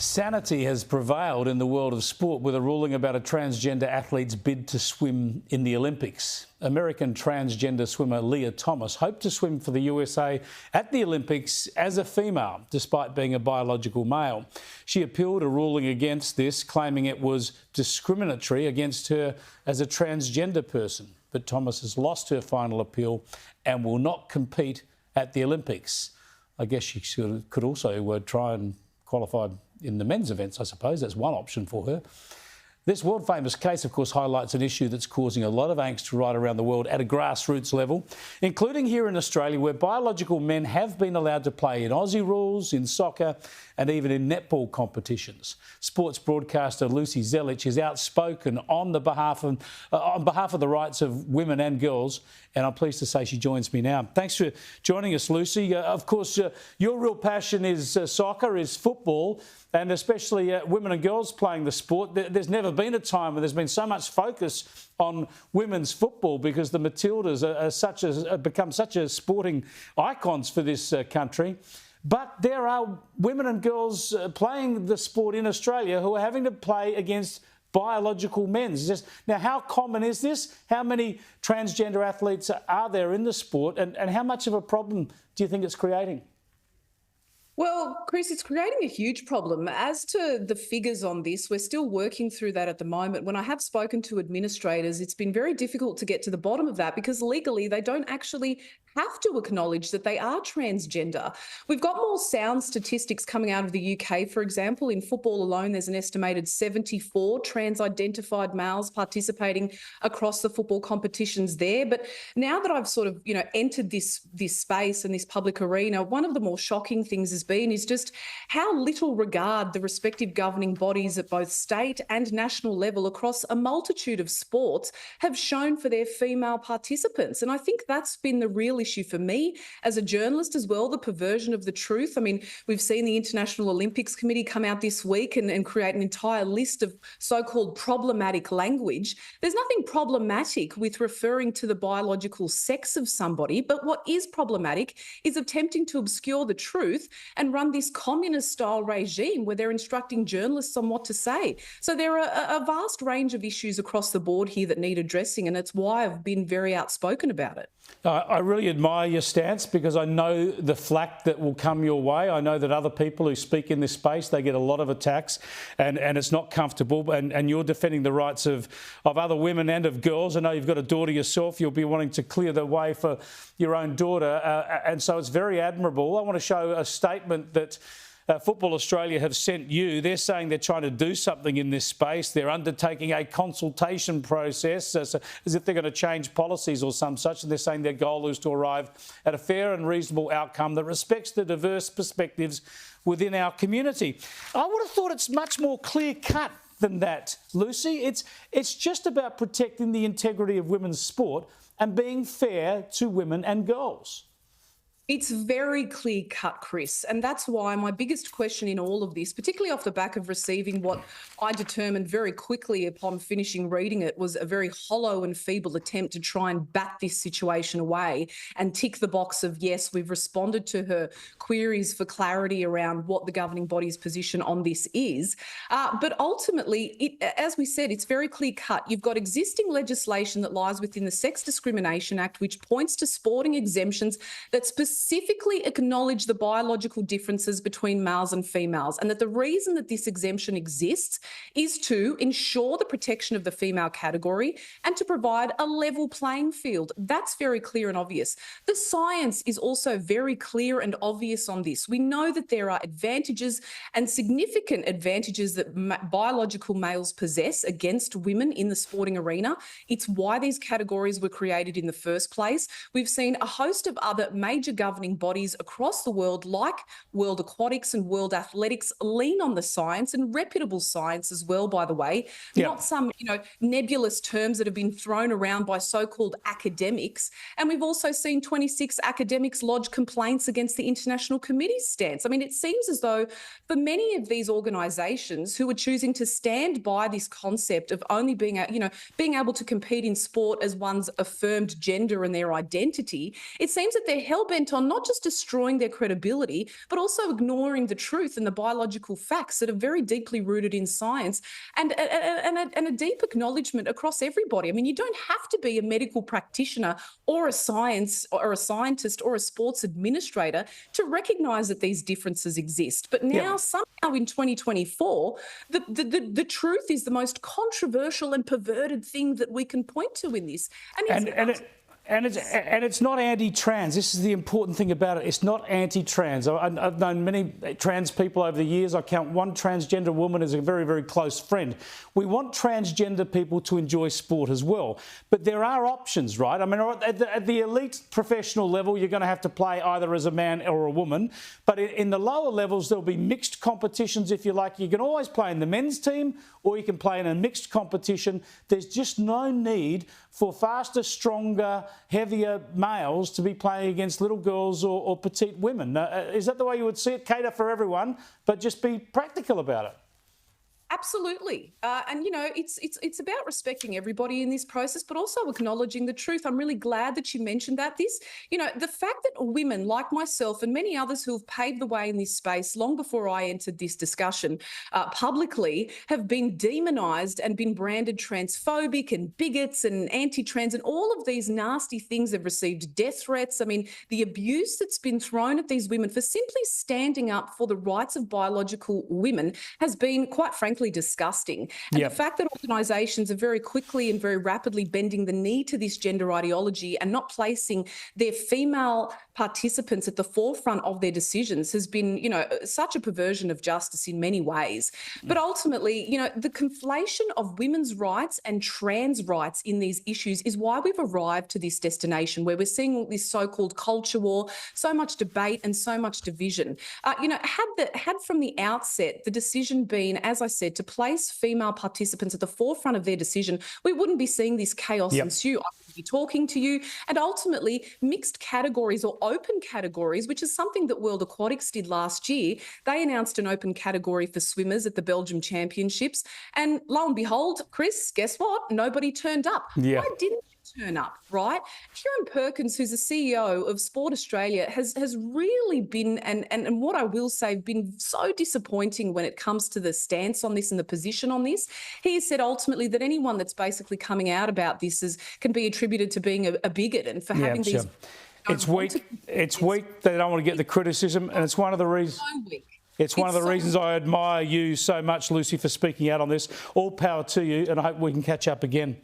Sanity has prevailed in the world of sport with a ruling about a transgender athlete's bid to swim in the Olympics. American transgender swimmer Lia Thomas hoped to swim for the USA at the Olympics as a female, despite being a biological male. She appealed a ruling against this, claiming it was discriminatory against her as a transgender person. But Thomas has lost her final appeal and will not compete at the Olympics. I guess she could also try and qualify in the men's events, I suppose. That's one option for her. This world-famous case, of course, highlights an issue that's causing a lot of angst right around the world at a grassroots level, including here in Australia, where biological men have been allowed to play in Aussie rules, in soccer and even in netball competitions. Sports broadcaster Lucy Zelic is outspoken on behalf of the rights of women and girls, and I'm pleased to say she joins me now. Thanks for joining us, Lucy. Of course, your real passion is soccer, is football, and especially women and girls playing the sport. There's never been a time where there's been so much focus on women's football because the Matildas have become such a sporting icons for this country. But there are women and girls playing the sport in Australia who are having to play against biological men. Now, how common is this? How many transgender athletes are there in the sport? And how much of a problem do you think it's creating? Well, Chris, it's creating a huge problem. As to the figures on this, we're still working through that at the moment. When I have spoken to administrators, it's been very difficult to get to the bottom of that because legally they don't actually have to acknowledge that they are transgender. We've got more sound statistics coming out of the UK. For example, in football alone, there's an estimated 74 trans-identified males participating across the football competitions there. But now that I've sort of, entered this space and this public arena, one of the more shocking things is just how little regard the respective governing bodies at both state and national level across a multitude of sports have shown for their female participants. And I think that's been the real issue for me as a journalist as well, the perversion of the truth. I mean, we've seen the International Olympics Committee come out this week and create an entire list of so-called problematic language. There's nothing problematic with referring to the biological sex of somebody, but what is problematic is attempting to obscure the truth and run this communist-style regime where they're instructing journalists on what to say. So there are a vast range of issues across the board here that need addressing, and it's why I've been very outspoken about it. I really admire your stance because I know the flack that will come your way. I know that other people who speak in this space, they get a lot of attacks and it's not comfortable. And you're defending the rights of other women and of girls. I know you've got a daughter yourself. You'll be wanting to clear the way for your own daughter. And so it's very admirable. I want to show a statement that Football Australia have sent you. They're saying they're trying to do something in this space. They're undertaking a consultation process as if they're going to change policies or some such. And they're saying their goal is to arrive at a fair and reasonable outcome that respects the diverse perspectives within our community. I would have thought it's much more clear-cut than that, Lucy. It's just about protecting the integrity of women's sport and being fair to women and girls. It's very clear cut, Chris, and that's why my biggest question in all of this, particularly off the back of receiving what I determined very quickly upon finishing reading it, was a very hollow and feeble attempt to try and bat this situation away and tick the box of, yes, we've responded to her queries for clarity around what the governing body's position on this is. But ultimately, as we said, it's very clear cut. You've got existing legislation that lies within the Sex Discrimination Act, which points to sporting exemptions that specifically acknowledge the biological differences between males and females, and that the reason that this exemption exists is to ensure the protection of the female category and to provide a level playing field. That's very clear and obvious. The science is also very clear and obvious on this. We know that there are advantages and significant advantages that biological males possess against women in the sporting arena. It's why these categories were created in the first place. We've seen a host of other major governing bodies across the world, like World Aquatics and World Athletics, lean on the science and reputable science as well, by the way, not some, nebulous terms that have been thrown around by so-called academics. And we've also seen 26 academics lodge complaints against the International Committee's stance. I mean, it seems as though for many of these organisations who are choosing to stand by this concept of only being able to compete in sport as one's affirmed gender and their identity, it seems that they're hell-bent on not just destroying their credibility, but also ignoring the truth and the biological facts that are very deeply rooted in science and a deep acknowledgement across everybody. I mean, you don't have to be a medical practitioner or a scientist or a sports administrator to recognise that these differences exist. But now, somehow in 2024, the truth is the most controversial and perverted thing that we can point to in this. And it's not anti-trans. This is the important thing about it. It's not anti-trans. I've known many trans people over the years. I count one transgender woman as a very, very close friend. We want transgender people to enjoy sport as well. But there are options, right? I mean, at the elite professional level, you're going to have to play either as a man or a woman. But in the lower levels, there'll be mixed competitions, if you like. You can always play in the men's team or you can play in a mixed competition. There's just no need for faster, stronger, heavier males to be playing against little girls or petite women. Is that the way you would see it? Cater for everyone, but just be practical about it. Absolutely. And, you know, it's about respecting everybody in this process, but also acknowledging the truth. I'm really glad that you mentioned that. You know, the fact that women like myself and many others who have paved the way in this space long before I entered this discussion publicly have been demonised and been branded transphobic and bigots and anti-trans, and all of these nasty things have received death threats. I mean, the abuse that's been thrown at these women for simply standing up for the rights of biological women has been, quite frankly, disgusting. And the fact that organisations are very quickly and very rapidly bending the knee to this gender ideology and not placing their female participants at the forefront of their decisions has been, you know, such a perversion of justice in many ways. But ultimately, you know, the conflation of women's rights and trans rights in these issues is why we've arrived to this destination where we're seeing this so-called culture war, so much debate and so much division. You know, had from the outset the decision been, as I said, to place female participants at the forefront of their decision, we wouldn't be seeing this chaos ensue. I would be talking to you, and ultimately mixed categories or open categories, which is something that World Aquatics did last year. They announced an open category for swimmers at the Belgium Championships, and lo and behold, Chris, guess what? Nobody turned up. Why didn't turn up, right? Kieran Perkins, who's the CEO of Sport Australia, has really been, and what I will say, been so disappointing when it comes to the stance on this and the position on this. He has said ultimately that anyone that's basically coming out about this can be attributed to being a bigot and for having these... It's weak. It's weak. They don't want to get the criticism, and it's one of the reasons... It's one of the reasons I admire you so much, Lucy, for speaking out on this. All power to you, and I hope we can catch up again.